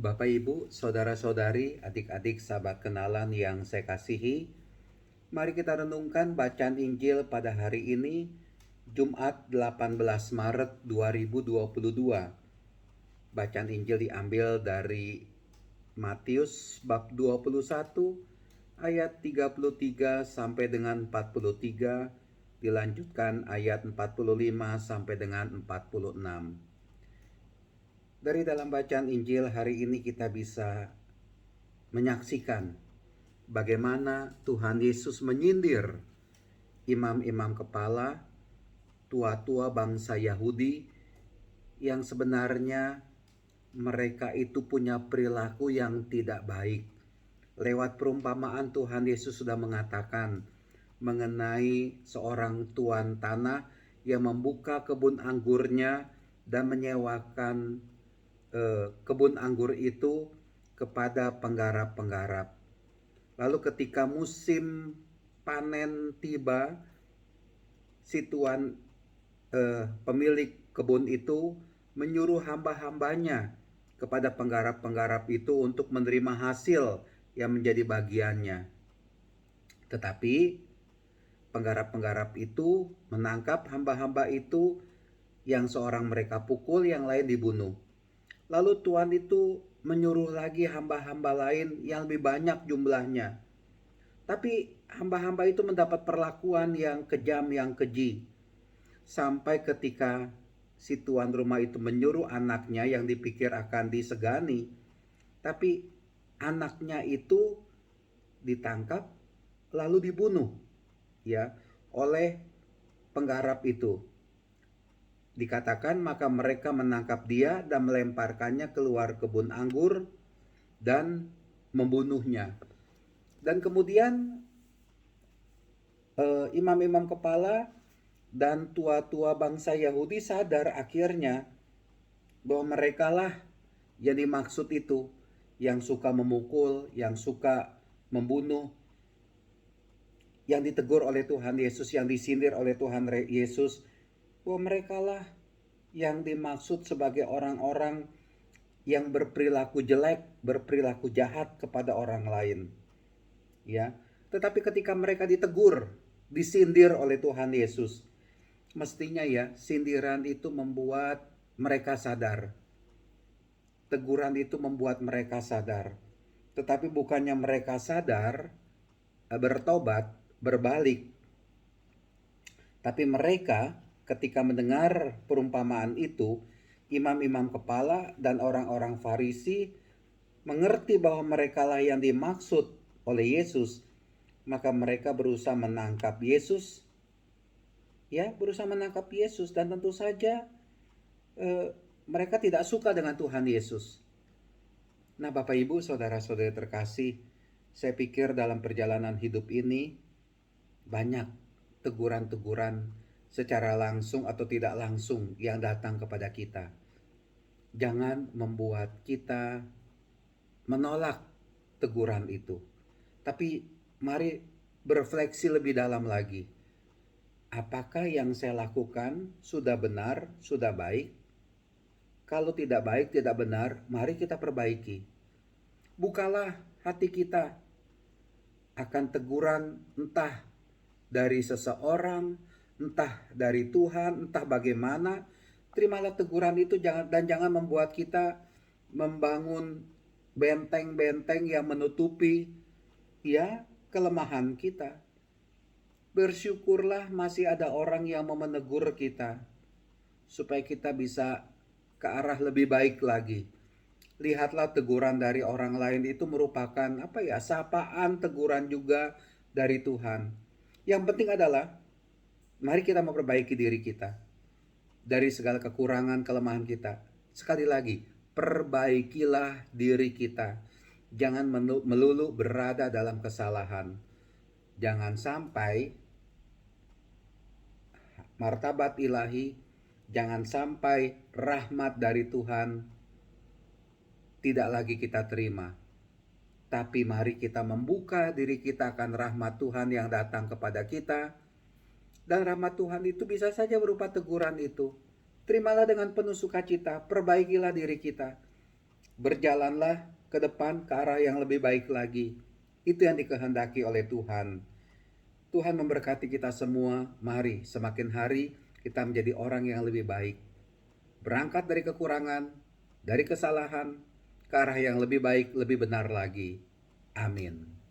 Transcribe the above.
Bapak, Ibu, saudara-saudari, adik-adik, sahabat kenalan yang saya kasihi, mari kita renungkan bacaan Injil pada hari ini, Jumat 18 Maret 2022. Bacaan Injil diambil dari Matius bab 21 ayat 33 sampai dengan 43, dilanjutkan ayat 45 sampai dengan 46. Dari dalam bacaan Injil hari ini kita bisa menyaksikan bagaimana Tuhan Yesus menyindir imam-imam kepala, tua-tua bangsa Yahudi yang sebenarnya mereka itu punya perilaku yang tidak baik. Lewat perumpamaan Tuhan Yesus sudah mengatakan mengenai seorang tuan tanah yang membuka kebun anggurnya dan menyewakan kebun anggur itu kepada penggarap-penggarap. Lalu ketika musim panen tiba, si tuan pemilik kebun itu menyuruh hamba-hambanya kepada penggarap-penggarap itu untuk menerima hasil yang menjadi bagiannya. Tetapi penggarap-penggarap itu menangkap hamba-hamba itu, yang seorang mereka pukul, yang lain dibunuh. Lalu Tuhan itu menyuruh lagi hamba-hamba lain yang lebih banyak jumlahnya. Tapi hamba-hamba itu mendapat perlakuan yang kejam, yang keji. Sampai ketika si tuan rumah itu menyuruh anaknya yang dipikir akan disegani, tapi anaknya itu ditangkap lalu dibunuh ya oleh penggarap itu. Dikatakan maka mereka menangkap dia dan melemparkannya keluar kebun anggur dan membunuhnya. Dan kemudian imam-imam kepala dan tua-tua bangsa Yahudi sadar akhirnya bahwa merekalah yang dimaksud itu, yang suka memukul, yang suka membunuh, yang ditegur oleh Tuhan Yesus, yang disindir oleh Tuhan Yesus, bahwa merekalah yang dimaksud sebagai orang-orang yang berperilaku jelek, berperilaku jahat kepada orang lain. Ya, tetapi ketika mereka ditegur, disindir oleh Tuhan Yesus, mestinya ya sindiran itu membuat mereka sadar. Teguran itu membuat mereka sadar. Tetapi bukannya mereka sadar, bertobat, berbalik. Tapi mereka ketika mendengar perumpamaan itu, imam-imam kepala dan orang-orang Farisi mengerti bahwa merekalah yang dimaksud oleh Yesus, maka mereka berusaha menangkap Yesus. Ya, berusaha menangkap Yesus, dan tentu saja mereka tidak suka dengan Tuhan Yesus. Nah, Bapak Ibu, saudara-saudari terkasih, saya pikir dalam perjalanan hidup ini banyak teguran-teguran secara langsung atau tidak langsung yang datang kepada kita. Jangan membuat kita menolak teguran itu. Tapi mari berefleksi lebih dalam lagi. Apakah yang saya lakukan sudah benar, sudah baik? Kalau tidak baik, tidak benar, mari kita perbaiki. Bukalah hati kita akan teguran entah dari seseorang, entah dari Tuhan, entah bagaimana. Terimalah teguran itu dan jangan membuat kita membangun benteng-benteng yang menutupi ya kelemahan kita. Bersyukurlah masih ada orang yang mau menegur kita supaya kita bisa ke arah lebih baik lagi. Lihatlah teguran dari orang lain itu merupakan sapaan, teguran juga dari Tuhan. Yang penting adalah mari kita memperbaiki diri kita dari segala kekurangan, kelemahan kita. Sekali lagi, perbaikilah diri kita. Jangan melulu berada dalam kesalahan. Jangan sampai martabat ilahi, jangan sampai rahmat dari Tuhan tidak lagi kita terima. Tapi mari kita membuka diri kita akan rahmat Tuhan yang datang kepada kita. Dan rahmat Tuhan itu bisa saja berupa teguran itu. Terimalah dengan penuh sukacita, perbaikilah diri kita. Berjalanlah ke depan ke arah yang lebih baik lagi. Itu yang dikehendaki oleh Tuhan. Tuhan memberkati kita semua. Mari semakin hari kita menjadi orang yang lebih baik. Berangkat dari kekurangan, dari kesalahan, ke arah yang lebih baik, lebih benar lagi. Amin.